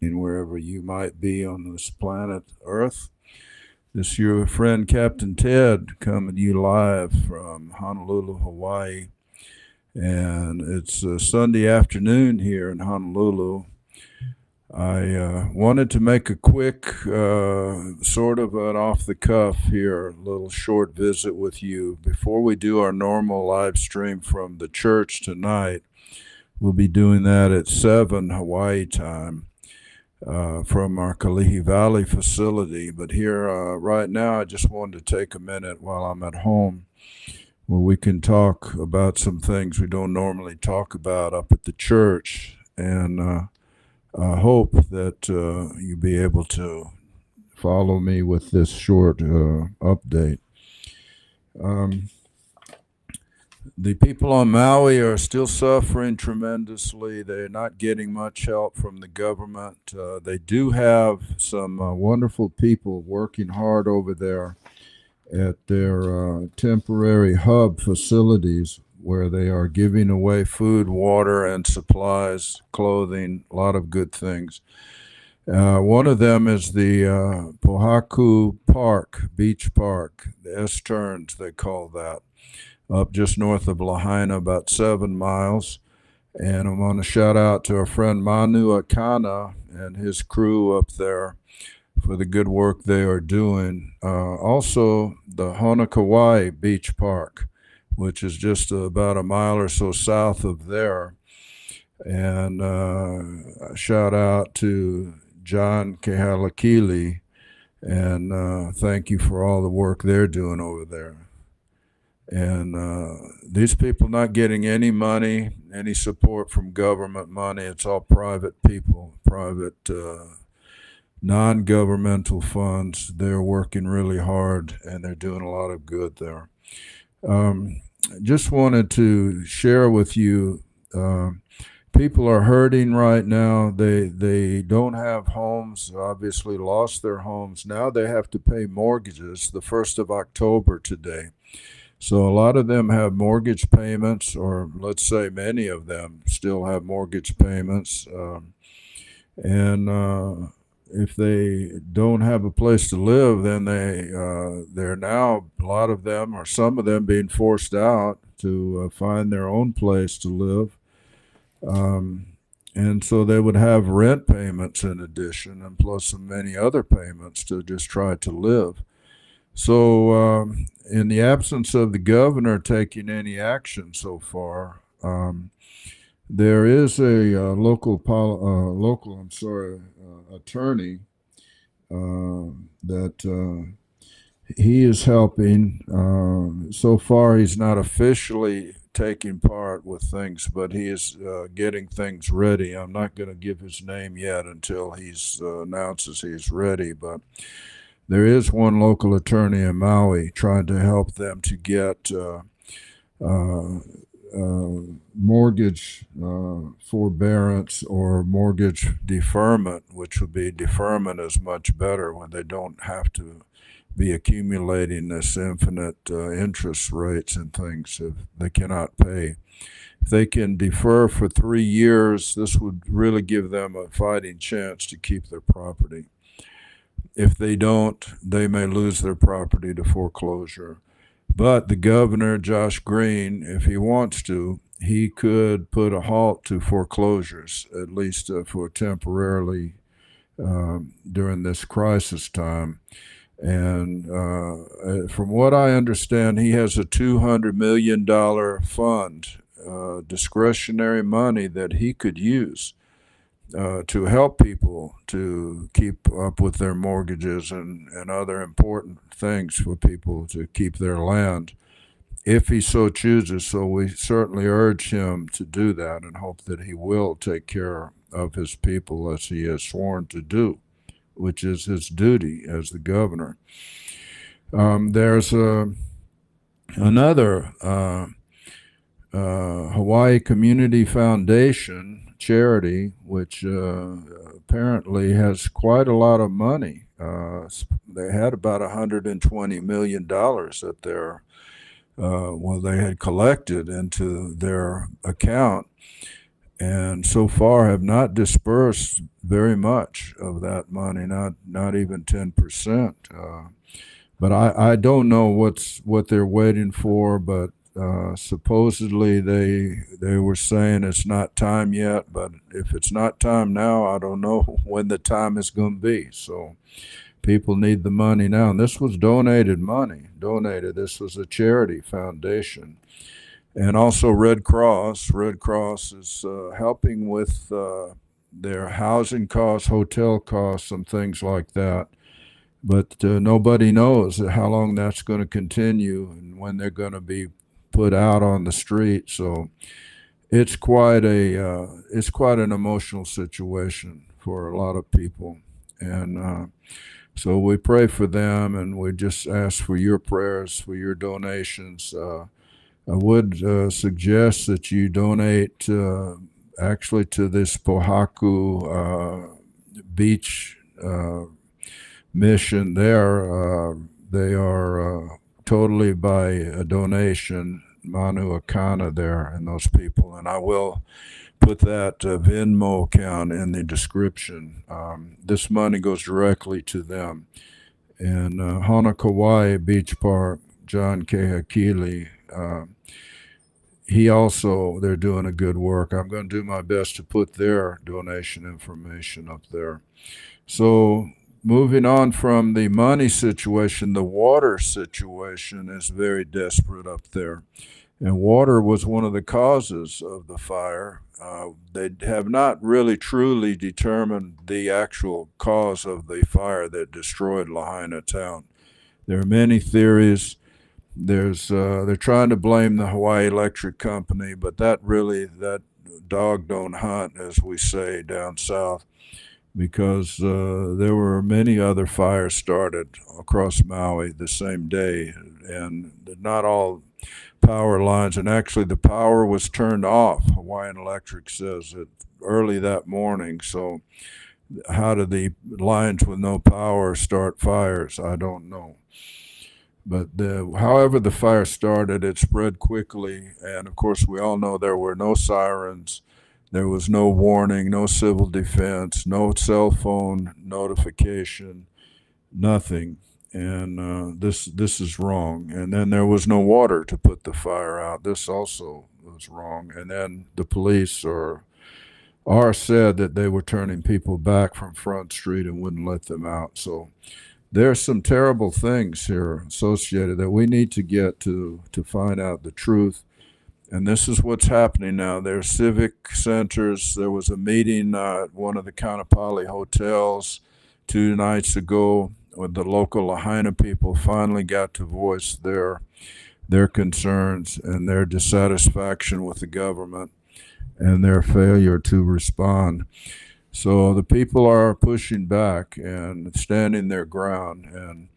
wherever you might be on this planet Earth. This is your friend Captain Ted coming to you live from Honolulu, Hawaii. And it's Sunday afternoon here in Honolulu. I wanted to make a quick, sort of an off the cuff here, a little short visit with you before we do our normal live stream from the church tonight. We'll be doing that at 7 Hawaii time from our Kalihi Valley facility. But here, right now, I just wanted to take a minute while I'm at home where we can talk about some things we don't normally talk about up at the church. And I hope that you'll be able to follow me with this short update. Um, the people on Maui are still suffering tremendously. They're not getting much help from the government. They do have some wonderful people working hard over there at their temporary hub facilities where they are giving away food, water, and supplies, clothing, a lot of good things. One of them is the Pohaku Park, Beach Park, the Esterns, they call that, up just north of Lahaina, about 7 miles. And I want to shout out to our friend Manu Akana and his crew up there for the good work they are doing. Also, the Honokawai Beach Park, which is just about a mile or so south of there. And a shout out to John Kehalakili, and thank you for all the work they're doing over there. And these people not getting any money, any support from government money. It's all private people, private non-governmental funds. They're working really hard and they're doing a lot of good there. Just wanted to share with you, people are hurting right now. They don't have homes, obviously lost their homes. Now they have to pay mortgages the 1st of October today. So a lot of them have mortgage payments, or let's say many of them still have mortgage payments. And if they don't have a place to live, then they're now, a lot of them or some of them, being forced out to find their own place to live. And so they would have rent payments in addition, and plus many other payments to just try to live. So, in the absence of the governor taking any action so far, there is a attorney that he is helping. So far, he's not officially taking part with things, but he is getting things ready. I'm not going to give his name yet until he announces he's ready, but there is one local attorney in Maui trying to help them to get mortgage forbearance or mortgage deferment, which would be deferment is much better when they don't have to be accumulating this infinite interest rates and things if they cannot pay. If they can defer for 3 years, this would really give them a fighting chance to keep their property. If they don't, they may lose their property to foreclosure. But the governor, Josh Green, if he wants to, he could put a halt to foreclosures, at least for temporarily during this crisis time. And from what I understand, he has a $200 million fund, discretionary money that he could use to help people to keep up with their mortgages and other important things for people to keep their land if he so chooses. So we certainly urge him to do that and hope that he will take care of his people as he has sworn to do, which is his duty as the governor. There's another Hawaii Community Foundation charity, which apparently has quite a lot of money. They had about $120 million that they had collected into their account. and so far have not dispersed very much of that money, not even 10%. But I don't know what they're waiting for, but supposedly they were saying it's not time yet. But if it's not time now, I don't know when the time is going to be. So people need the money now. And this was donated money. Donated. This was a charity foundation. And also Red Cross. Red Cross is helping with their housing costs, hotel costs, some things like that. But nobody knows how long that's going to continue and when they're going to be put out on the street. So it's quite an emotional situation for a lot of people, and so we pray for them, and we just ask for your prayers, for your donations. I would suggest that you donate actually to this Pohaku beach mission there. They are totally by a donation, Manu Akana there, and those people. And I will put that Venmo account in the description. This money goes directly to them. And Hanakawai Beach Park, John Kehakili, they're doing a good work. I'm going to do my best to put their donation information up there. So moving on from the money situation, the water situation is very desperate up there. And water was one of the causes of the fire. They have not really truly determined the actual cause of the fire that destroyed Lahaina town. There are many theories. They're trying to blame the Hawaii Electric Company, but that dog don't hunt, as we say down south, because there were many other fires started across Maui the same day, and not all power lines, and actually the power was turned off. Hawaiian Electric says it early that morning. So how do the lines with no power start fires? I don't know. But however the fire started, it spread quickly, and of course we all know there were no sirens, there was no warning, no civil defense, no cell phone notification, nothing. And this is wrong. And then there was no water to put the fire out. This also was wrong. And then the police are said that they were turning people back from Front Street and wouldn't let them out. So there's some terrible things here associated that we need to get to find out the truth. And this is what's happening now. There's civic centers. There was a meeting at one of the Kaanapali hotels 2 nights ago, with the local Lahaina people finally got to voice their concerns and their dissatisfaction with the government and their failure to respond. So the people are pushing back and standing their ground. And,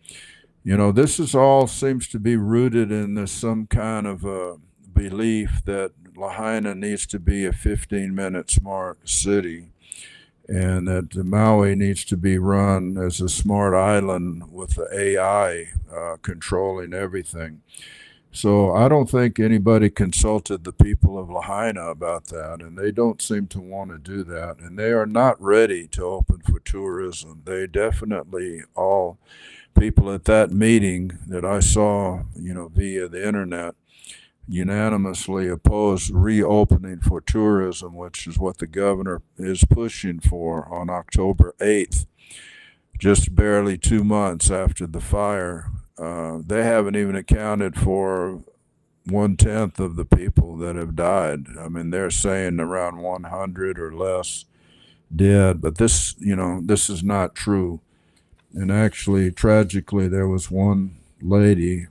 this is all seems to be rooted in some kind of a belief that Lahaina needs to be a 15-minute smart city, and that Maui needs to be run as a smart island with the AI controlling everything. So I don't think anybody consulted the people of Lahaina about that, and they don't seem to want to do that. And they are not ready to open for tourism. They definitely, all people at that meeting that I saw, via the internet, unanimously opposed reopening for tourism, which is what the governor is pushing for on October 8th, just barely 2 months after the fire. They haven't even accounted for 1/10 of the people that have died. I mean, they're saying around 100 or less dead, but this is not true. And actually, tragically, there was one lady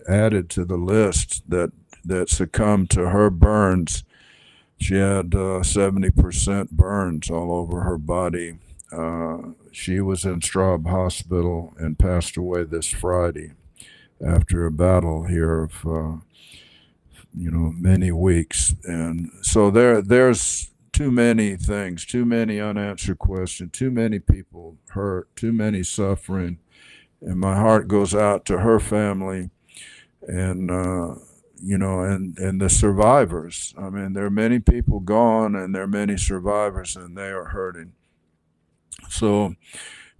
added to the list that succumbed to her burns. She had 70% burns all over her body. She was in Straub Hospital and passed away this Friday after a battle here of many weeks. And so there's too many things, too many unanswered questions, too many people hurt, too many suffering. And my heart goes out to her family. And and the survivors. I mean, there are many people gone and there are many survivors, and they are hurting. So,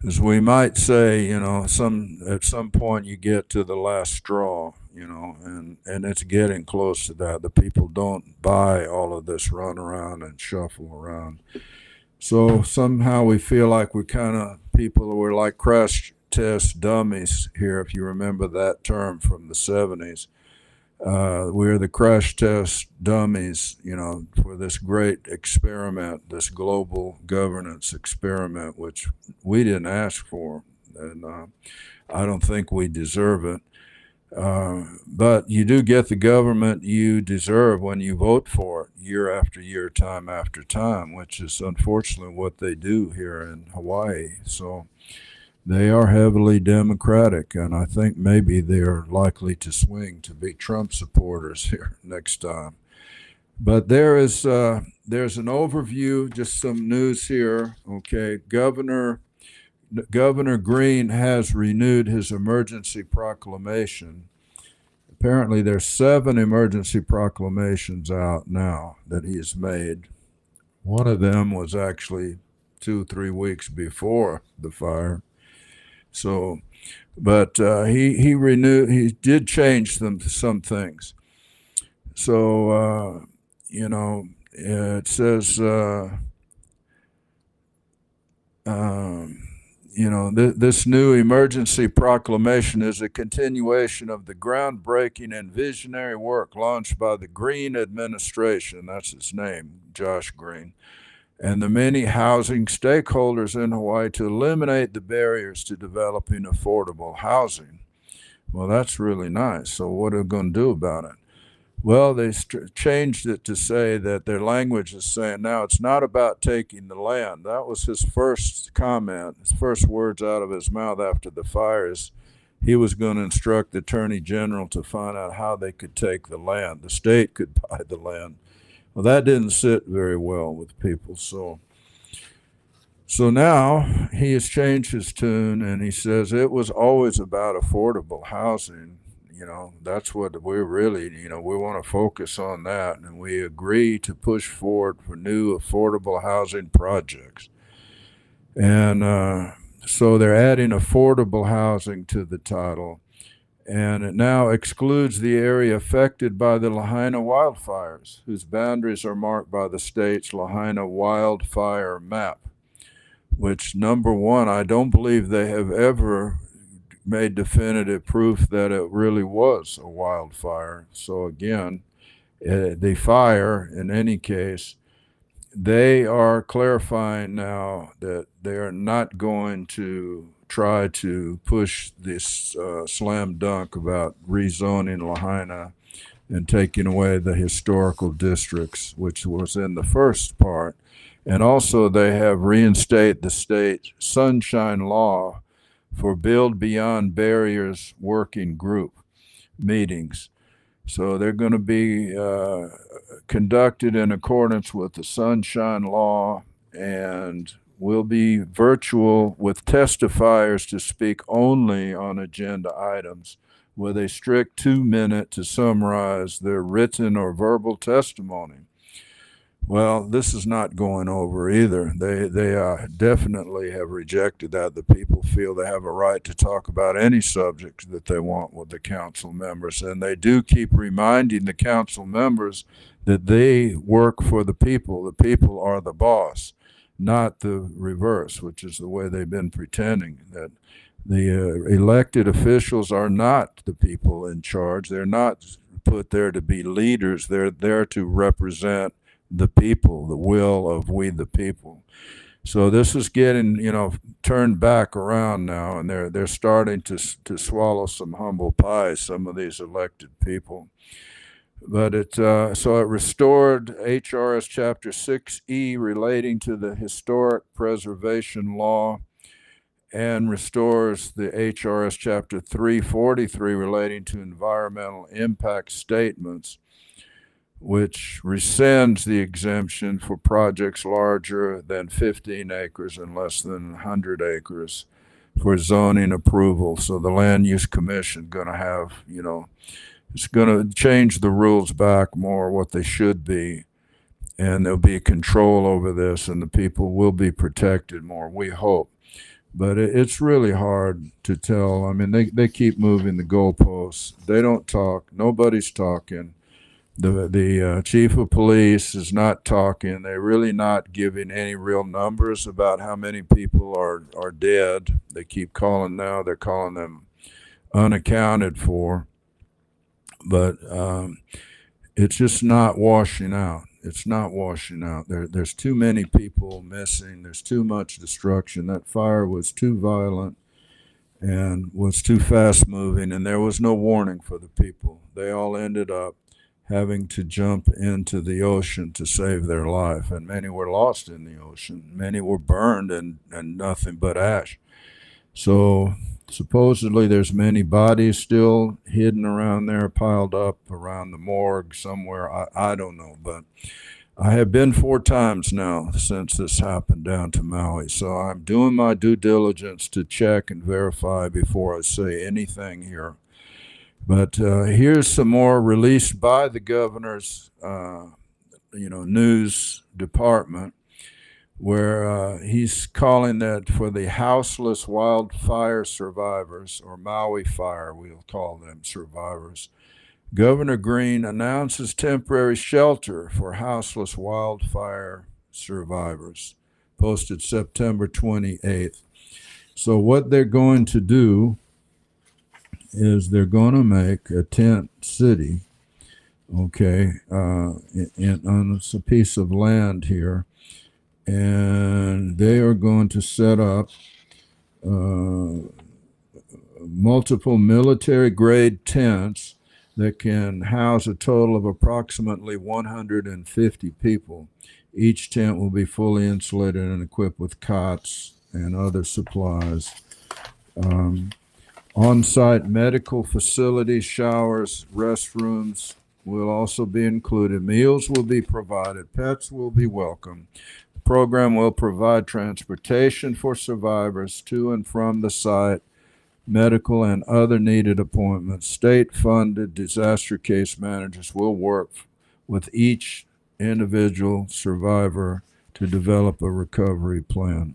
as we might say, at some point you get to the last straw, and it's getting close to that. The people don't buy all of this run around and shuffle around. So somehow we feel like we're kind of people who are like crash test dummies here, if you remember that term from the 70s. We're the crash test dummies, for this great experiment, this global governance experiment, which we didn't ask for, and I don't think we deserve it. But you do get the government you deserve when you vote for it year after year, time after time, which is unfortunately what they do here in Hawaii. So they are heavily Democratic, and I think maybe they're likely to swing to be Trump supporters here next time. But there's an overview, just some news here. Okay, Governor Green has renewed his emergency proclamation. Apparently, there's 7 emergency proclamations out now that he has made. One of them was actually 2-3 weeks before the fire. So, but he did change some things. So, it says, this new emergency proclamation is a continuation of the groundbreaking and visionary work launched by the Green administration. That's his name, Josh Green, and the many housing stakeholders in Hawaii to eliminate the barriers to developing affordable housing. Well, that's really nice. So what are we going to do about it? Well, they changed it to say that their language is saying now it's not about taking the land. That was his first comment, his first words out of his mouth after the fires. He was going to instruct the Attorney General to find out how they could take the land. The state could buy the land. Well, that didn't sit very well with people. So now he has changed his tune, and he says it was always about affordable housing. That's what we're really, we want to focus on that. And we agree to push forward for new affordable housing projects. And so they're adding affordable housing to the title. And it now excludes the area affected by the Lahaina wildfires, whose boundaries are marked by the state's Lahaina wildfire map, which, number one, I don't believe they have ever made definitive proof that it really was a wildfire. So again, the fire, in any case, they are clarifying now that they are not going to try to push this slam dunk about rezoning Lahaina and taking away the historical districts, which was in the first part. And also they have reinstated the state sunshine law for Build Beyond Barriers working group meetings. So they're going to be conducted in accordance with the Sunshine Law and will be virtual with testifiers to speak only on agenda items with a strict 2-minute to summarize their written or verbal testimony. Well, this is not going over either. They definitely have rejected that. The people feel they have a right to talk about any subject that they want with the council members. And they do keep reminding the council members that they work for the people. The people are the boss, not the reverse, which is the way they've been pretending, that the elected officials are not the people in charge. They're not put there to be leaders. They're there to represent the people, the will of we the people. So this is getting, turned back around now, and they're starting to swallow some humble pie, some of these elected people. But it restored HRS Chapter 6E relating to the historic preservation law, and restores the HRS Chapter 343 relating to environmental impact statements, which rescinds the exemption for projects larger than 15 acres and less than 100 acres for zoning approval. So the Land Use Commission going to have, it's going to change the rules back more what they should be, and there'll be control over this, and the people will be protected more. We hope. But it's really hard to tell. I mean, they keep moving the goalposts. They don't talk. Nobody's talking. The chief of police is not talking. They're really not giving any real numbers about how many people are dead. They keep calling now. They're calling them unaccounted for. But it's just not washing out. It's not washing out. There's too many people missing. There's too much destruction. That fire was too violent and was too fast moving, and there was no warning for the people. They all ended up having to jump into the ocean to save their life, and many were lost in the ocean. Many were burned and nothing but ash. So supposedly there's many bodies still hidden around there, piled up around the morgue somewhere. I don't know, but I have been 4 times now since this happened down to Maui. So I'm doing my due diligence to check and verify before I say anything here. But here's some more released by the governor's, news department, where he's calling that for the houseless wildfire survivors, or Maui fire, we'll call them survivors. Governor Green announces temporary shelter for houseless wildfire survivors, posted September 28th. So what they're going to do is they're going to make a tent city, okay, on a piece of land here, and they are going to set up multiple military-grade tents that can house a total of approximately 150 people. Each tent will be fully insulated and equipped with cots and other supplies. On-site medical facilities, showers, restrooms will also be included. Meals will be provided. Pets will be welcome. The program will provide transportation for survivors to and from the site, medical and other needed appointments. State-funded disaster case managers will work with each individual survivor to develop a recovery plan.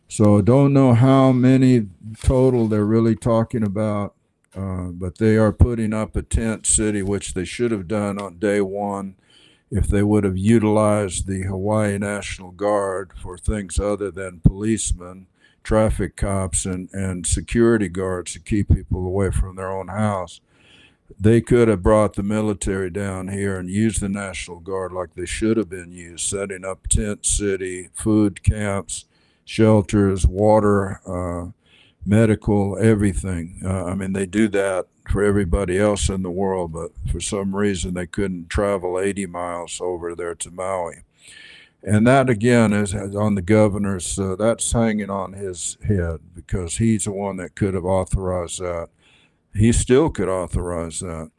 So I don't know how many total they're really talking about, but they are putting up a tent city, which they should have done on day one if they would have utilized the Hawaii National Guard for things other than policemen, traffic cops, and security guards to keep people away from their own house. They could have brought the military down here and used the National Guard like they should have been used, setting up tent city, food camps, shelters, water, medical, everything. I mean, they do that for everybody else in the world, but for some reason they couldn't travel 80 miles over there to Maui. And that, again, is on the governor's, that's hanging on his head because he's the one that could have authorized that. He still could authorize that.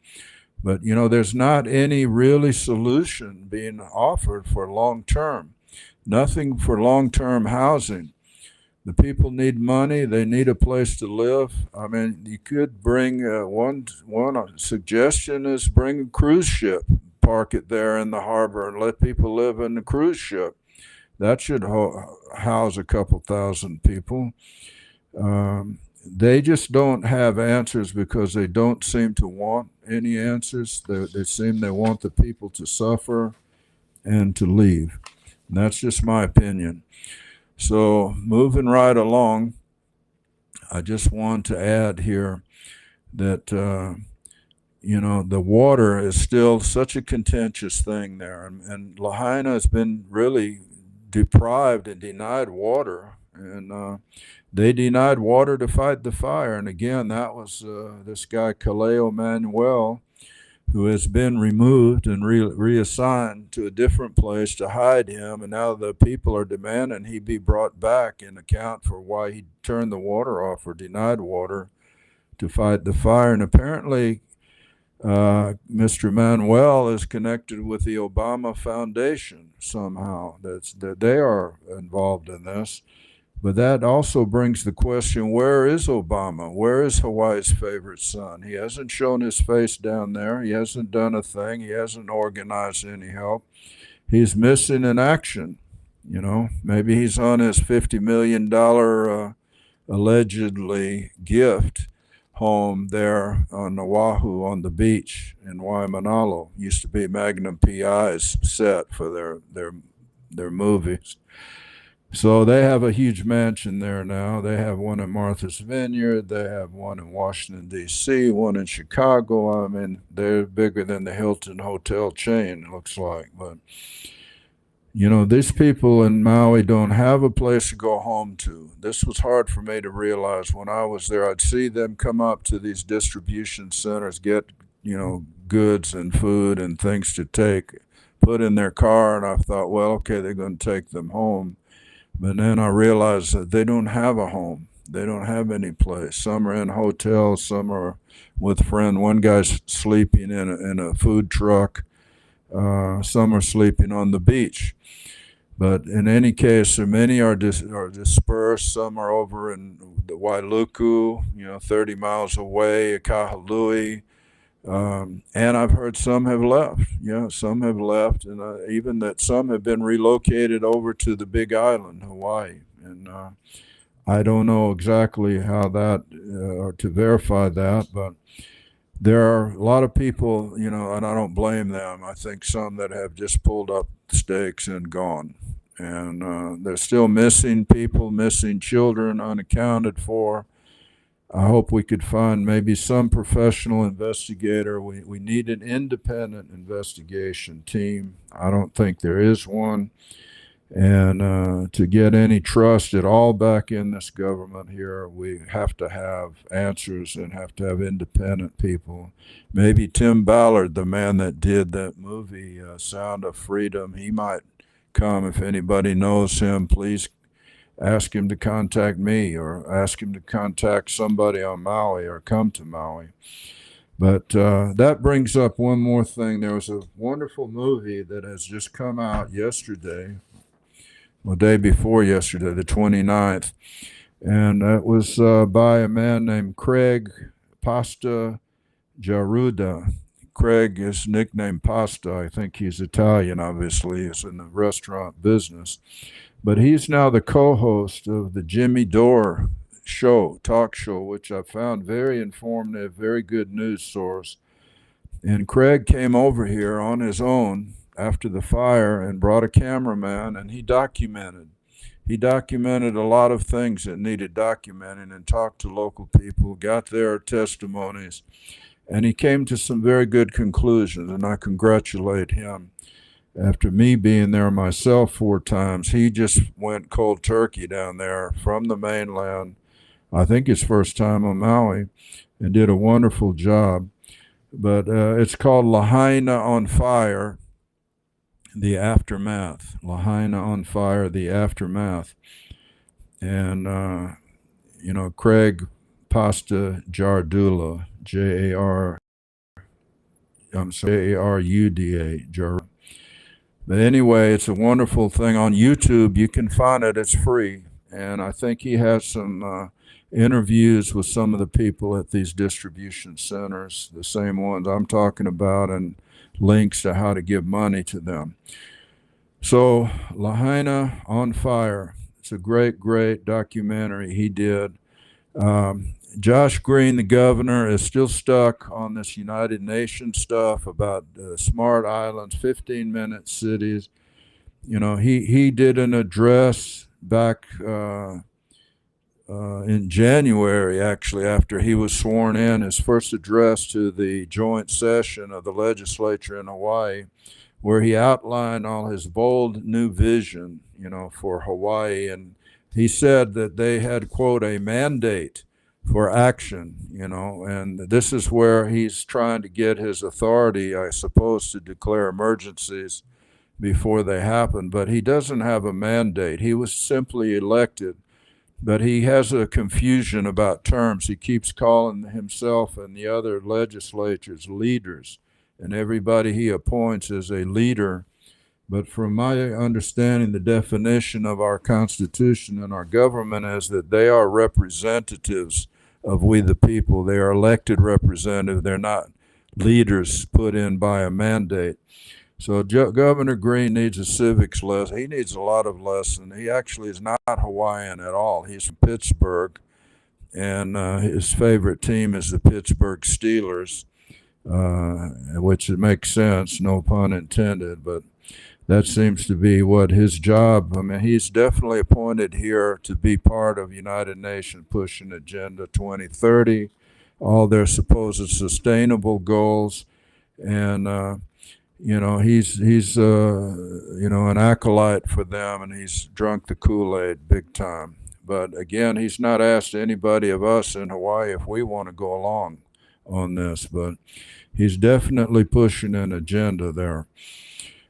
But, there's not any really solution being offered for long term. Nothing for long-term housing. The people need money. They need a place to live. I mean, you could bring one suggestion is bring a cruise ship, park it there in the harbor, and let people live in the cruise ship. That should house a couple thousand people. They just don't have answers because they don't seem to want any answers. They want the people to suffer and to leave. And that's just my opinion. So moving right along, I just want to add here that, the water is still such a contentious thing there. And Lahaina has been really deprived and denied water. And they denied water to fight the fire. And again, that was this guy, Kaleo Manuel, who has been removed and reassigned to a different place to hide him. And now the people are demanding he be brought back and account for why he turned the water off or denied water to fight the fire. And apparently, Mr. Manuel is connected with the Obama Foundation somehow. That they are involved in this. But that also brings the question, where is Obama? Where is Hawaii's favorite son? He hasn't shown his face down there. He hasn't done a thing. He hasn't organized any help. He's missing in action. Maybe he's on his $50 million allegedly gift home there on Oahu on the beach in Waimanalo. Used to be Magnum PI's set for their movies. So they have a huge mansion there now. They have one in Martha's Vineyard. They have one in Washington, D.C., one in Chicago. I mean, they're bigger than the Hilton hotel chain, it looks like. But, these people in Maui don't have a place to go home to. This was hard for me to realize when I was there. I'd see them come up to these distribution centers, get, goods and food and things to take, put in their car, and I thought, well, okay, they're going to take them home. But then I realized that they don't have a home. They don't have any place. Some are in hotels, some are with friends. One guy's sleeping in a food truck. Some are sleeping on the beach. But in any case, many are dispersed. Some are over in the Wailuku, 30 miles away, Kahului. And I've heard some have left. Some have left, and even that some have been relocated over to the Big Island, Hawaii. And I don't know exactly how that, or to verify that, but there are a lot of people, and I don't blame them. I think some that have just pulled up stakes and gone. And they're still missing people, missing children, unaccounted for. I hope we could find maybe some professional investigator. We need an independent investigation team. I don't think there is one. And to get any trust at all back in this government here, we have to have answers and have to have independent people. Maybe Tim Ballard, the man that did that movie, Sound of Freedom, he might come. If anybody knows him, please ask him to contact me or ask him to contact somebody on Maui or come to Maui. But that brings up one more thing. There was a wonderful movie that has just come out yesterday, the day before yesterday, the 29th. And that was by a man named Craig Pasta Jaruda. Craig is nicknamed Pasta. I think he's Italian, obviously. He's in the restaurant business. But he's now the co-host of the Jimmy Dore talk show, which I found very informative, very good news source. And Craig came over here on his own after the fire and brought a cameraman, and he documented. He documented a lot of things that needed documenting and talked to local people, got their testimonies, and he came to some very good conclusions, and I congratulate him. After me being there myself 4 times, he just went cold turkey down there from the mainland. I think his first time on Maui, and did a wonderful job. But it's called Lahaina on Fire, The Aftermath. Lahaina on Fire, The Aftermath. And, Craig Pasta Jardula, Jaruda, Jaruda. But anyway, it's a wonderful thing on YouTube. You can find it. It's free. And I think he has some interviews with some of the people at these distribution centers, the same ones I'm talking about, and links to how to give money to them. So Lahaina on Fire. It's a great, great documentary he did. Josh Green, the governor, is still stuck on this United Nations stuff about smart islands, 15-minute cities. He did an address back in January, actually, after he was sworn in, his first address to the joint session of the legislature in Hawaii, where he outlined all his bold new vision, for Hawaii. And he said that they had, quote, a mandate for action, and this is where he's trying to get his authority, I suppose, to declare emergencies before they happen. But he doesn't have a mandate. He was simply elected, but he has a confusion about terms. He keeps calling himself and the other legislatures leaders, and everybody he appoints is a leader. But from my understanding, the definition of our Constitution and our government is that they are representatives of we the people. They are elected representatives. They're not leaders put in by a mandate. So Governor Green needs a civics lesson. He needs a lot of lesson. He actually is not Hawaiian at all. He's from Pittsburgh, and his favorite team is the Pittsburgh Steelers, which it makes sense, no pun intended. But that seems to be what his job. I mean, he's definitely appointed here to be part of United Nations pushing Agenda 2030, all their supposed sustainable goals, and he's an acolyte for them, and he's drunk the Kool-Aid big time. But again, he's not asked anybody of us in Hawaii if we want to go along on this, but he's definitely pushing an agenda there.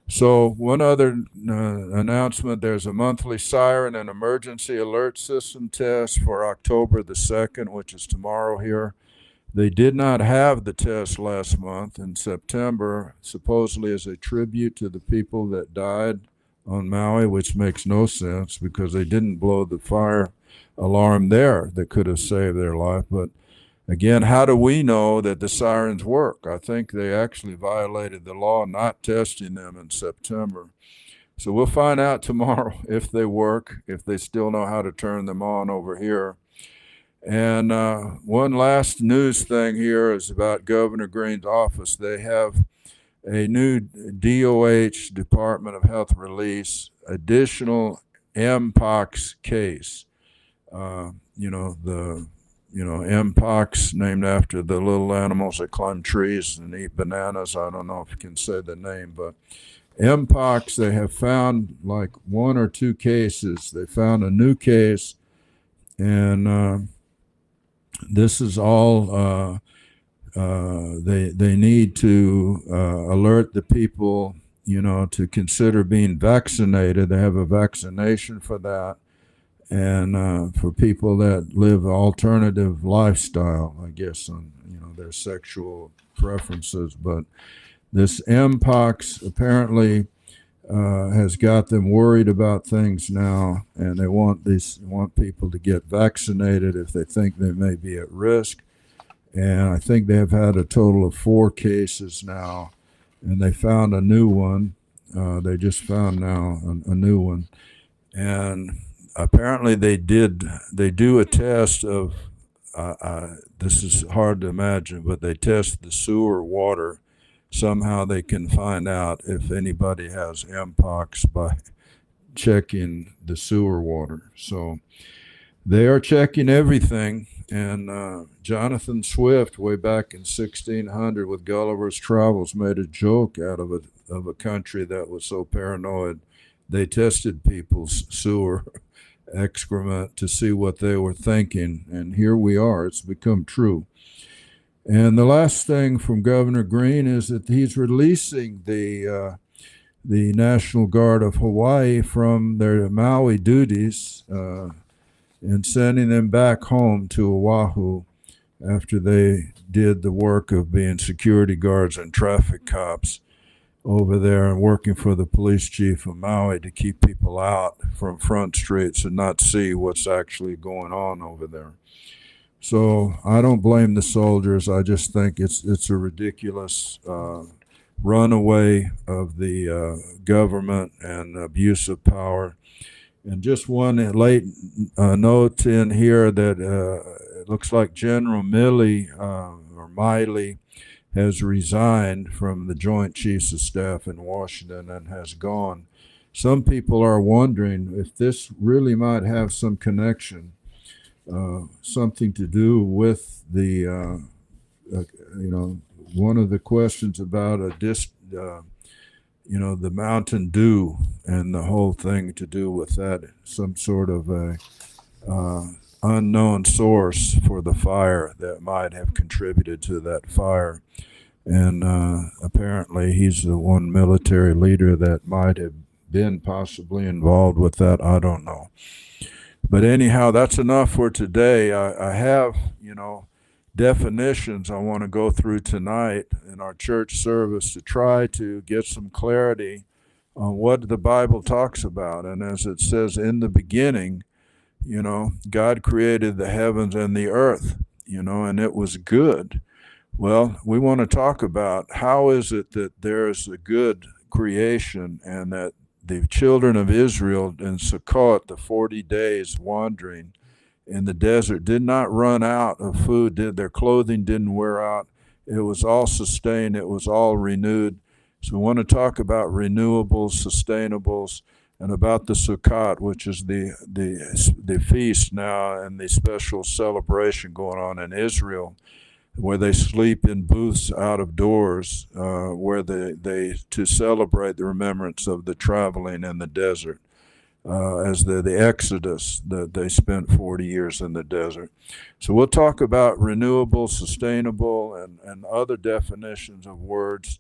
So one other announcement, there's a monthly siren and emergency alert system test for October the 2nd, which is tomorrow here. They did not have the test last month in September, supposedly as a tribute to the people that died on Maui, which makes no sense because they didn't blow the fire alarm there that could have saved their life. But again, how do we know that the sirens work? I think they actually violated the law not testing them in September. So we'll find out tomorrow if they work, if they still know how to turn them on over here. And one last news thing here is about Governor Green's office. They have a new DOH, Department of Health release, additional Mpox case. Mpox, named after the little animals that climb trees and eat bananas. I don't know if you can say the name, but Mpox, they have found like one or two cases. They found a new case, and this is all they need to alert the people, to consider being vaccinated. They have a vaccination for that. And for people that live an alternative lifestyle, I guess, on their sexual preferences. But this Mpox apparently has got them worried about things now, and they want people to get vaccinated if they think they may be at risk. And I think they have had a total of 4 cases now, and they found a new one. They just found now a new one, and apparently they do a test of, this is hard to imagine, but they test the sewer water. Somehow they can find out if anybody has Mpox by checking the sewer water. So they are checking everything. And Jonathan Swift, way back in 1600 with Gulliver's Travels, made a joke out of a country that was so paranoid. They tested people's sewer excrement to see what they were thinking, and here we are. It's become true. And the last thing from Governor Green is that he's releasing the National Guard of Hawaii from their Maui duties and sending them back home to Oahu after they did the work of being security guards and traffic cops over there and working for the police chief of Maui to keep people out from front streets and not see what's actually going on over there. So I don't blame the soldiers. I just think it's a ridiculous runaway of the government and abuse of power. And just one late note in here that it looks like General Milley or Miley has resigned from the Joint Chiefs of Staff in Washington and has gone. Some people are wondering if this really might have some connection, something to do with the, one of the questions about the Mountain Dew and the whole thing to do with that, some sort of a unknown source for the fire that might have contributed to that fire. And apparently he's the one military leader that might have been possibly involved with that. I don't know. But anyhow, that's enough for today. I have, definitions I want to go through tonight in our church service to try to get some clarity on what the Bible talks about. And as it says, in the beginning, God created the heavens and the earth, and it was good. Well, we want to talk about how is it that there's a good creation and that the children of Israel in Sukkot, the 40 days wandering in the desert, did not run out of food, their clothing didn't wear out. It was all sustained, it was all renewed. So we want to talk about renewables, sustainables, and about the Sukkot, which is the feast now and the special celebration going on in Israel, where they sleep in booths out of doors, where they to celebrate the remembrance of the traveling in the desert, as the Exodus that they spent 40 years in the desert. So we'll talk about renewable, sustainable, and other definitions of words.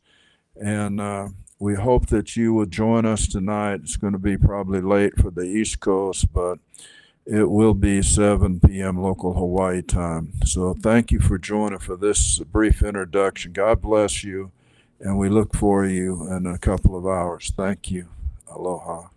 And we hope that you will join us tonight. It's going to be probably late for the East Coast, but it will be 7 p.m. local Hawaii time. So thank you for joining for this brief introduction. God bless you, and we look for you in a couple of hours. Thank you. Aloha.